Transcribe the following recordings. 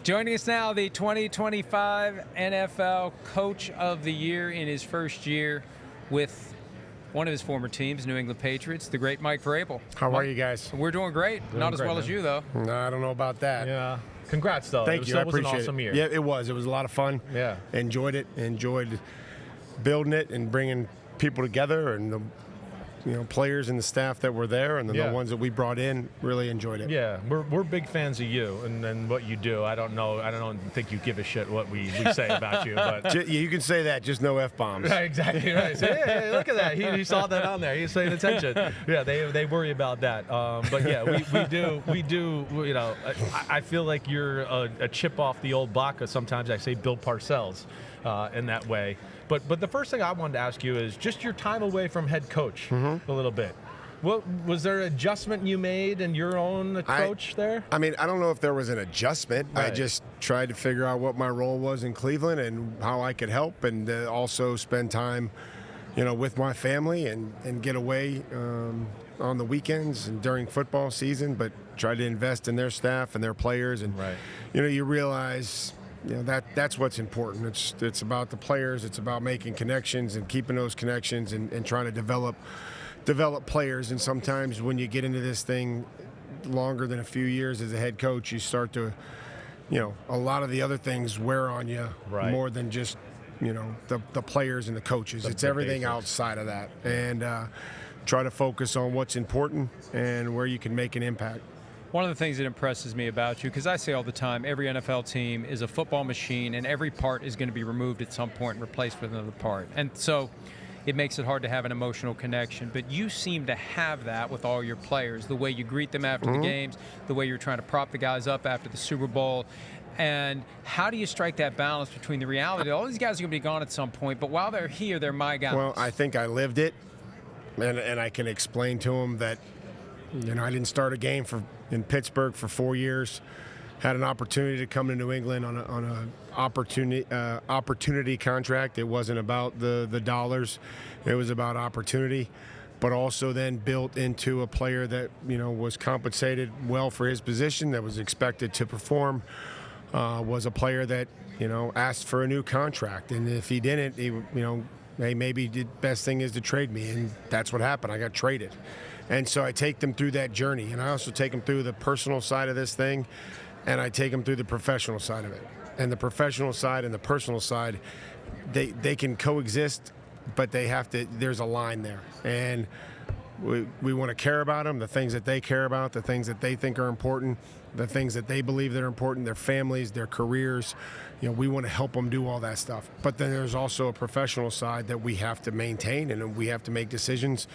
Joining us now, the 2025 NFL Coach of the Year in his first year with one of his former teams, New England Patriots, the great Mike Vrabel. How are you guys? We're doing great. Not as well as you, though. No, I don't know about that. Yeah. Congrats, though. Thank you. I appreciate it. Was an awesome year. Yeah, it was. It was a lot of fun. Yeah. Enjoyed it. Enjoyed building it and bringing people together, and the players and the staff that were there, and then the ones that we brought in really enjoyed it. Yeah, we're big fans of you and what you do. I don't think you give a shit what we say about you, but You can say that, just no F-bombs. Right, exactly right. So, hey, look at that. He saw that on there. He's paying attention. Yeah, they worry about that. But yeah, we do. I feel like you're a chip off the old block. Sometimes I say Bill Parcells in that way. But the first thing I wanted to ask you is just your time away from head coach a little bit. What was there an adjustment you made in your own coach there? I mean, I don't know if there was an adjustment. Right. I just tried to figure out what my role was in Cleveland and how I could help, and also spend time, with my family and get away on the weekends and during football season, but try to invest in their staff and their players. And you realize. That's what's important. It's about the players. It's about making connections and keeping those connections and trying to develop players. And sometimes when you get into this thing longer than a few years as a head coach, you start to, a lot of the other things wear on you more than just, the players and the coaches. It's everything basics outside of that. And try to focus on what's important and where you can make an impact. One of the things that impresses me about you, because I say all the time, every NFL team is a football machine, and every part is going to be removed at some point and replaced with another part. And so it makes it hard to have an emotional connection. But you seem to have that with all your players, the way you greet them after the games, the way you're trying to prop the guys up after the Super Bowl. And how do you strike that balance between the reality that all these guys are going to be gone at some point, but while they're here, they're my guys? Well, I think I lived it, and I can explain to them that, I didn't start a game in Pittsburgh for 4 years. Had an opportunity to come to New England on an opportunity contract. It wasn't about the dollars. It was about opportunity, but also then built into a player that was compensated well for his position, that was expected to perform. Was a player that asked for a new contract, and if he didn't, hey, maybe the best thing is to trade me, and that's what happened. I got traded. And so I take them through that journey, and I also take them through the personal side of this thing, and I take them through the professional side of it. And the professional side and the personal side, they can coexist, but there's a line there. And we want to care about them, the things that they care about, the things that they think are important, the things that they believe that are important, their families, their careers. We want to help them do all that stuff. But then there's also a professional side that we have to maintain, and we have to make decisions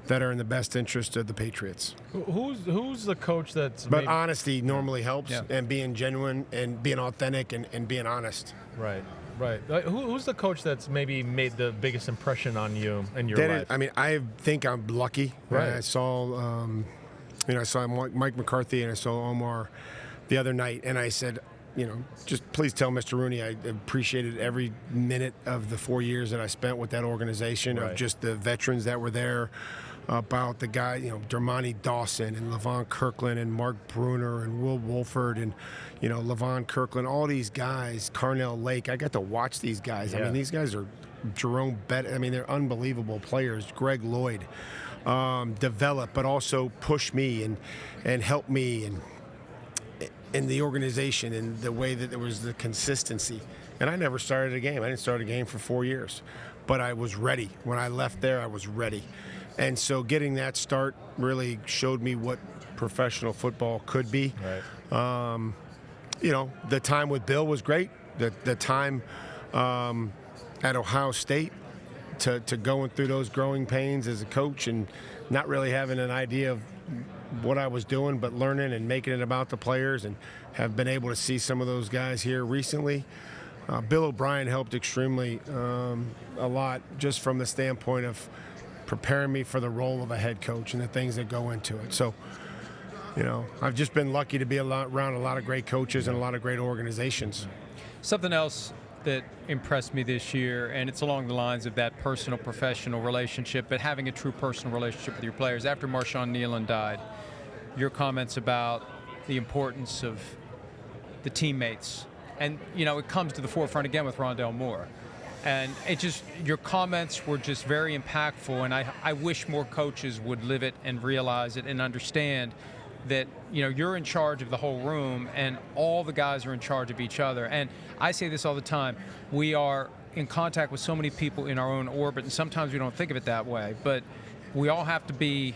that are in the best interest of the Patriots. Who's the coach that's... But honesty normally helps, and being genuine and being authentic and being honest. Right. Who's the coach that's maybe made the biggest impression on you in your life? I think I'm lucky. Right. I saw, I saw Mike McCarthy and I saw Omar the other night, and I said, just please tell Mr. Rooney I appreciated every minute of the 4 years that I spent with that organization, of just the veterans that were there, about the guy, Dermontti Dawson and Levon Kirkland and Mark Bruner and Will Wolford and, Levon Kirkland, all these guys, Carnell Lake. I got to watch these guys. I mean, these guys are Jerome Bett. They're unbelievable players. Greg Lloyd, develop, but also push me and help me and in the organization and the way that there was the consistency. And I never started a game. I didn't start a game for 4 years. But I was ready. When I left there, I was ready. And so getting that start really showed me what professional football could be. Right. The time with Bill was great. The time at Ohio State to going through those growing pains as a coach and not really having an idea of what I was doing, but learning and making it about the players, and have been able to see some of those guys here recently. Bill O'Brien helped extremely a lot, just from the standpoint of preparing me for the role of a head coach and the things that go into it. So, I've just been lucky to be around a lot of great coaches and a lot of great organizations. Something else that impressed me this year, and it's along the lines of that personal-professional relationship, but having a true personal relationship with your players. After Marshawn Nealon died, your comments about the importance of the teammates. And, it comes to the forefront again with Rondell Moore. And your comments were just very impactful, and I wish more coaches would live it and realize it and understand that, you're in charge of the whole room, and all the guys are in charge of each other. And I say this all the time, we are in contact with so many people in our own orbit, and sometimes we don't think of it that way, but we all have to be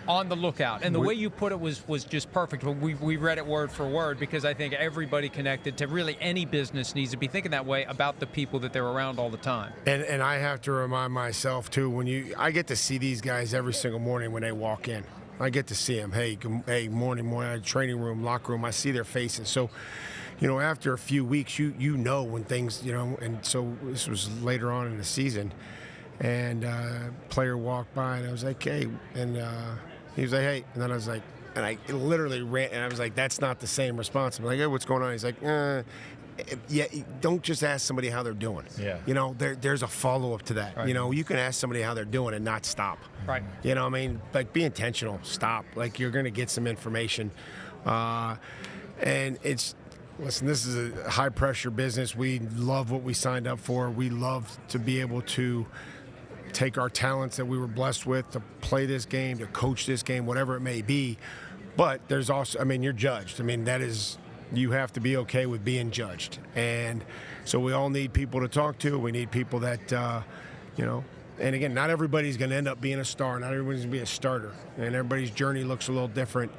on the lookout. And the way you put it was just perfect. We read it word for word, because I think everybody connected to really any business needs to be thinking that way about the people that they're around all the time. And I have to remind myself too, I get to see these guys every single morning when they walk in. I get to see them. Hey, morning, training room, locker room. I see their faces. So, after a few weeks, you know when things, and so this was later on in the season, and player walked by, and I was like, hey, and he was like, hey, and then I was like, and I literally ran, and I was like, that's not the same response. I'm like, hey, what's going on? He's like, yeah, don't just ask somebody how they're doing. Yeah. There's a follow-up to that. Right. You can ask somebody how they're doing and not stop. Right. Like, be intentional. Stop. Like, you're going to get some information. And listen, this is a high-pressure business. We love what we signed up for. We love to be able to take our talents that we were blessed with to play this game, to coach this game, whatever it may be. But there's also, you're judged. You have to be okay with being judged. And so we all need people to talk to. We need people that, and again, not everybody's going to end up being a star. Not everybody's going to be a starter. And everybody's journey looks a little different.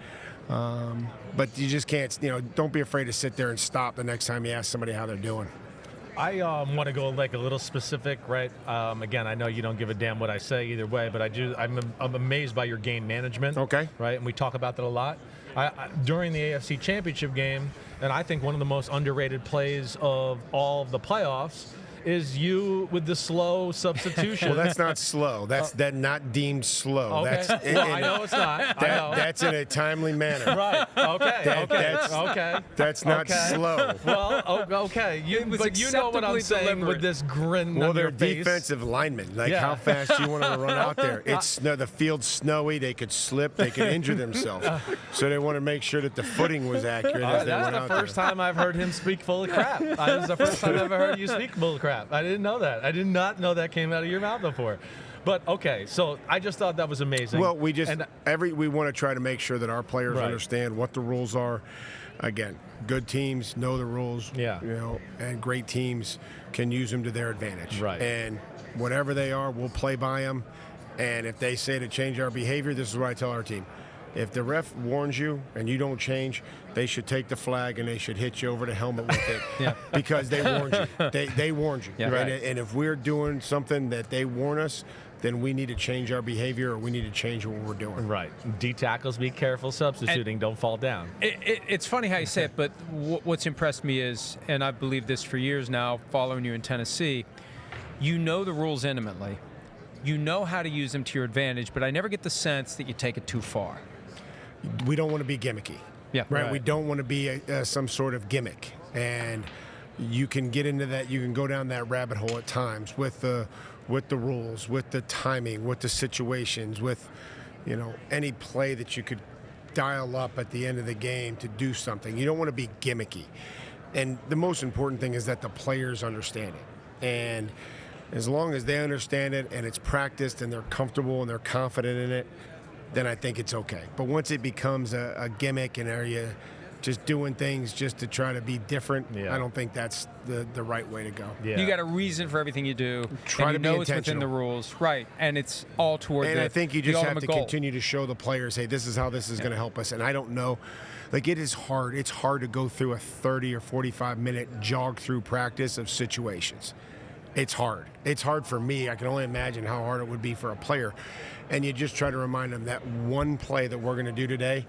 But you just can't, don't be afraid to sit there and stop the next time you ask somebody how they're doing. I want to go like a little specific, right? Again, I know you don't give a damn what I say either way, but I'm amazed by your game management. Okay. Right, and we talk about that a lot. During the AFC Championship game, and I think one of the most underrated plays of all of the playoffs is you with the slow substitution. Well, that's not slow. That's not deemed slow. Okay. I know it's not. I know. That's in a timely manner. Right. Okay. That's not slow. Well, okay. But you know what I'm saying deliberate. with this grin Well, on they're your face. defensive linemen. Like, Yeah. how fast do you want them to run out there? The field's snowy. They could slip. They could injure themselves. So they want to make sure that the footing was accurate as they went That's out the first time I've heard him speak full of crap. That was the first time I've ever heard you speak full of crap. I didn't know that. I did not know that came out of your mouth before. But okay, so I just thought that was amazing. Well, we want to try to make sure that our players Right. understand what the rules are. Again, good teams know the rules. Yeah. And great teams can use them to their advantage. Right. And whatever they are, we'll play by them. And if they say to change our behavior, this is what I tell our team. If the ref warns you and you don't change, they should take the flag and they should hit you over the helmet with it. Yeah. Because they warned you. They warned you. Yeah. Right? Right. And if we're doing something that they warn us, then we need to change our behavior, or we need to change what we're doing. Right. D tackles, be careful substituting. Don't fall down. It's funny how you say it, but what's impressed me is, and I've believed this for years now, following you in Tennessee, you know the rules intimately. You know how to use them to your advantage, but I never get the sense that you take it too far. We don't want to be gimmicky. Yeah. Right. Right. We don't want to be some sort of gimmick. And you can get into that. You can go down that rabbit hole at times with the rules, with the timing, with the situations, with any play that you could dial up at the end of the game to do something. You don't want to be gimmicky. And the most important thing is that the players understand it. And as long as they understand it and it's practiced and they're comfortable and they're confident in it, then I think it's okay. But once it becomes a gimmick and are you just doing things just to try to be different, Yeah. I don't think that's the right way to go. Yeah. You got a reason for everything you do. Try and to you be know it's within intentional. the rules, right? And it's all toward And the I think you the just have ultimate to goal. continue to show the players, hey, this is how this is going to help us. And I don't know, like, it is hard. It's hard to go through a 30 or 45-minute jog through practice of situations. It's hard. It's hard for me. I can only imagine how hard it would be for a player. And you just try to remind them that one play that we're going to do today,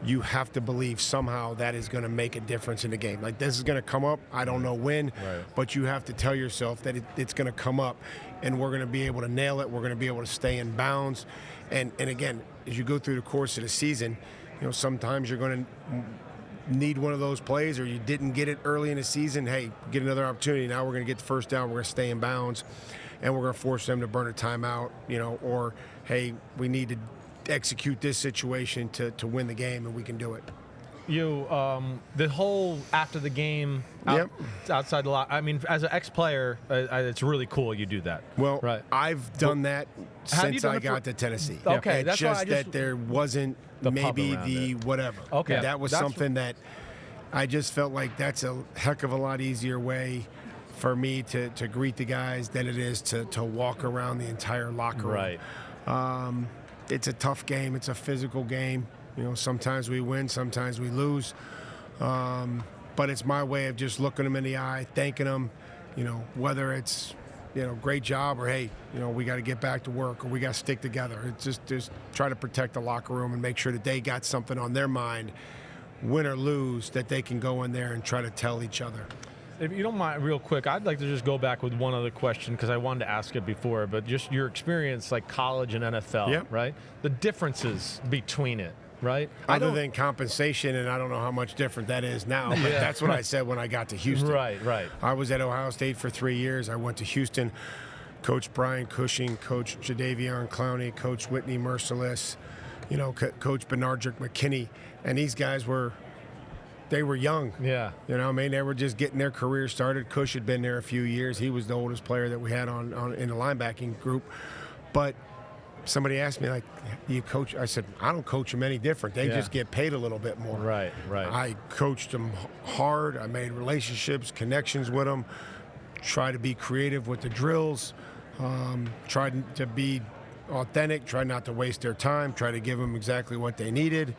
you have to believe somehow that is going to make a difference in the game. Like, this is going to come up. I don't know when, Right. but you have to tell yourself that it's going to come up, and we're going to be able to nail it. We're going to be able to stay in bounds. And again, as you go through the course of the season, sometimes you're going to need one of those plays, or you didn't get it early in the season. Hey, get another opportunity. Now we're going to get the first down. We're going to stay in bounds, and we're going to force them to burn a timeout. Or hey, we need to execute this situation to win the game, and we can do it. you the whole after the game outside the lot. I mean, as an ex-player, it's really cool you do that. Well, right. I've done that since I got to Tennessee. Okay, it's that's just why that there wasn't maybe the whatever. Okay, that was something that I just felt like that's a heck of a lot easier way for me to greet the guys than it is to walk around the entire locker room. Right. It's a tough game. It's a physical game. You know, sometimes we win, sometimes we lose. But it's my way of just looking them in the eye, thanking them, you know, whether it's, you know, great job or, hey, you know, we got to get back to work or we got to stick together. It's just try to protect the locker room and make sure that they got something on their mind, win or lose, that they can go in there and try to tell each other. If you don't mind, real quick, I'd like to just go back with one other question because I wanted to ask it before, but just your experience, like college and NFL, right? The differences between it, right? Other than compensation, and I don't know how much different that is now, but that's what I said when I got to Houston. Right. I was at Ohio State for 3 years. I went to Houston. Coach Brian Cushing, Coach Jadeveon Clowney, Coach Whitney Merciless, you know, Coach Benardrick McKinney, and these guys were young. Yeah. You know what I mean? They were just getting their career started. Cush had been there a few years. He was the oldest player that we had on in the linebacking group. But somebody asked me, like, you coach? I said, I don't coach them any different. They just get paid a little bit more. Right. I coached them hard. I made relationships, connections with them. Tried to be creative with the drills. Tried to be authentic. Tried not to waste their time. Tried to give them exactly what they needed.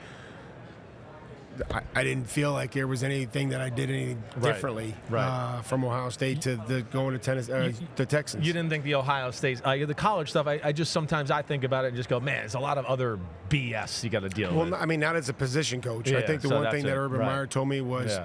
I didn't feel like there was anything that I did anything differently from Ohio State to going to the Texans. You didn't think the Ohio State, the college stuff, I just sometimes I think about it and just go, man, there's a lot of other BS you got to deal with. Well, I mean, not as a position coach. I think the one thing that Urban Meyer told me was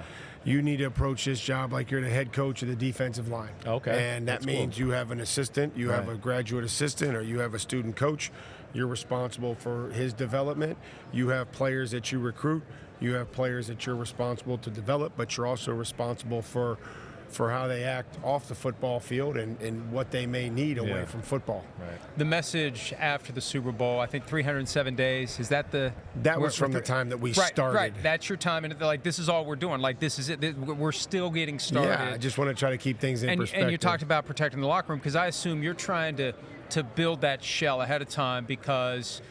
you need to approach this job like you're the head coach of the defensive line. Okay. And that means you have an assistant, you have a graduate assistant, or you have a student coach. You're responsible for his development. You have players that you recruit. You have players that you're responsible to develop, but you're also responsible for how they act off the football field and what they may need away from football. Right. The message after the Super Bowl, I think 307 days, is that the... That was from the time that we started. Right, that's your time, and like, this is all we're doing. Like, this is it. We're still getting started. Yeah, I just want to try to keep things in perspective. And you talked about protecting the locker room, because I assume you're trying to build that shell ahead of time, because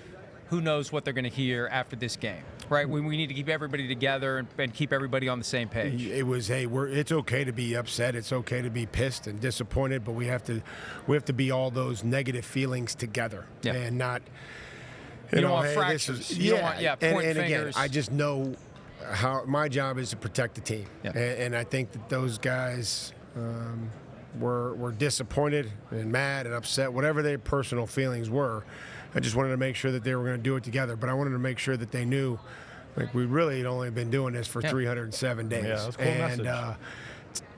who knows what they're going to hear after this game. Right, we need to keep everybody together and keep everybody on the same page. It was, hey, it's okay to be upset. It's okay to be pissed and disappointed, but we have to be all those negative feelings together and not. You don't want fractures. You don't want point and again, fingers. I just know how my job is to protect the team, and I think that those guys were disappointed and mad and upset, whatever their personal feelings were. I just wanted to make sure that they were going to do it together, but I wanted to make sure that they knew, like, we really had only been doing this for 307 days. Yeah, that's a cool message.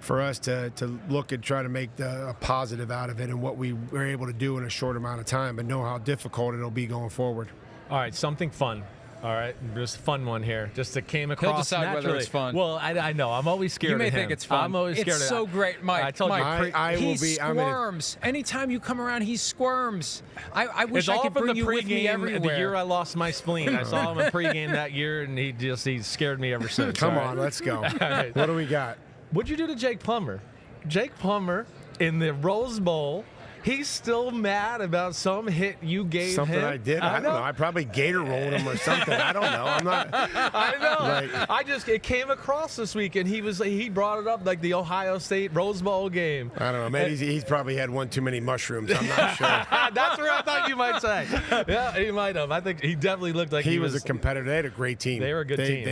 For us to look and try to make a positive out of it and what we were able to do in a short amount of time, but know how difficult it'll be going forward. All right, something fun. All right, just a fun one here. Just that came across He'll decide naturally. whether it's fun. Well, I know. I'm always scared of him. You may think it's fun. I'm always scared of him. It's so great, Mike. I told you. He squirms. Anytime you come around, he squirms. I wish I could from bring the you with me everywhere. The year I lost my spleen, I saw him in pregame that year, and he scared me ever since. Come on, let's go. Right. What do we got? What'd you do to Jake Plummer? Jake Plummer in the Rose Bowl. He's still mad about some hit you gave something him. I did. I don't know. I probably gator rolled him or something. I don't know. I'm not. I know. It came across this week, and he brought it up like the Ohio State Rose Bowl game. I don't know. Maybe he's probably had one too many mushrooms. I'm not sure. That's what I thought you might say. Yeah, he might have. I think he definitely looked like he was a competitor. They had a great team. They were a good team.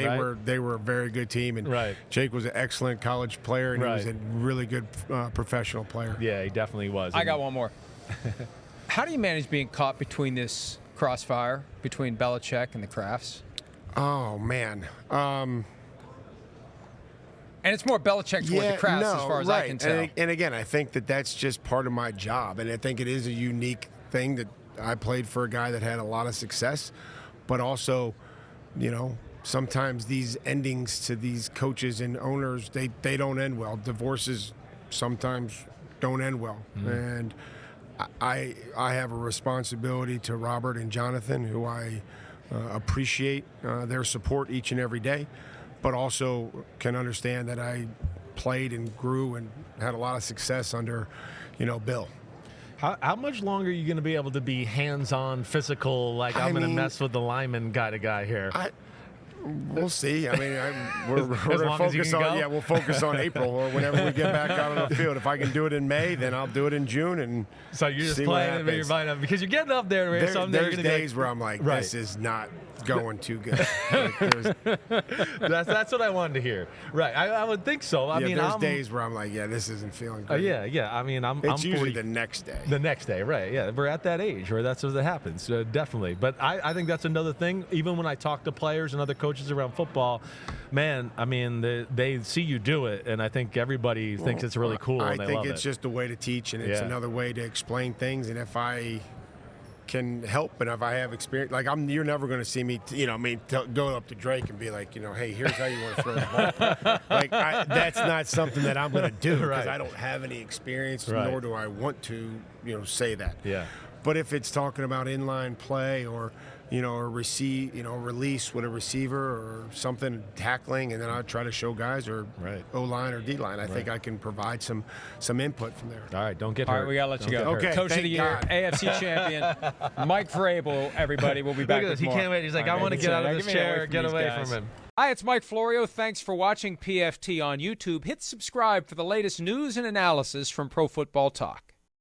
They were a very good team. And Jake was an excellent college player, and he was a really good professional player. Yeah, he definitely was. I got one more. How do you manage being caught between this crossfire between Belichick and the Crafts? Oh, man. And it's more Belichick toward the Crafts, as far as I can tell. And again, I think that that's just part of my job. And I think it is a unique thing that I played for a guy that had a lot of success. But also, you know, sometimes these endings to these coaches and owners, they don't end well. Divorces sometimes don't end well. Mm-hmm. And I have a responsibility to Robert and Jonathan, who I appreciate their support each and every day. but also can understand that I played and grew and had a lot of success under, Bill. How much longer are you going to be able to be hands-on, physical, like I'm going to mess with the lineman guy here? We'll see. I mean, we're going to focus on we'll focus on April or whenever we get back out on the field. If I can do it in May, then I'll do it in June. And so you're just playing it in your mind up because you're getting up there. There's days where I'm like, this is not going too good. That's what I wanted to hear. Right. I would think so. I mean, there's days where I'm like, this isn't feeling good. Yeah. I mean, it's usually the next day. The next day, right? Yeah, we're at that age where that's what happens. Definitely. But I think that's another thing. Even when I talk to players and other coaches around football, man, I mean, they see you do it, and I think everybody thinks it's really cool. I think it's just a way to teach, and it's another way to explain things. And if I can help, and if I have experience, like you're never going to see me, go up to Drake and be like, hey, here's how you want to throw the ball. Like that's not something that I'm going to do because I don't have any experience, nor do I want to, say that. Yeah. But if it's talking about inline play or release with a receiver or something, tackling, and then I try to show guys or O-line or D-line. I think I can provide some input from there. All right, don't get hurt. All right, we got to let you go. Okay, Coach of the Year, AFC champion, Mike Vrabel, everybody. We'll be back with more. He can't wait. He's like, I want to get out of this chair, get away from him. Hi, it's Mike Florio. Thanks for watching PFT on YouTube. Hit subscribe for the latest news and analysis from Pro Football Talk.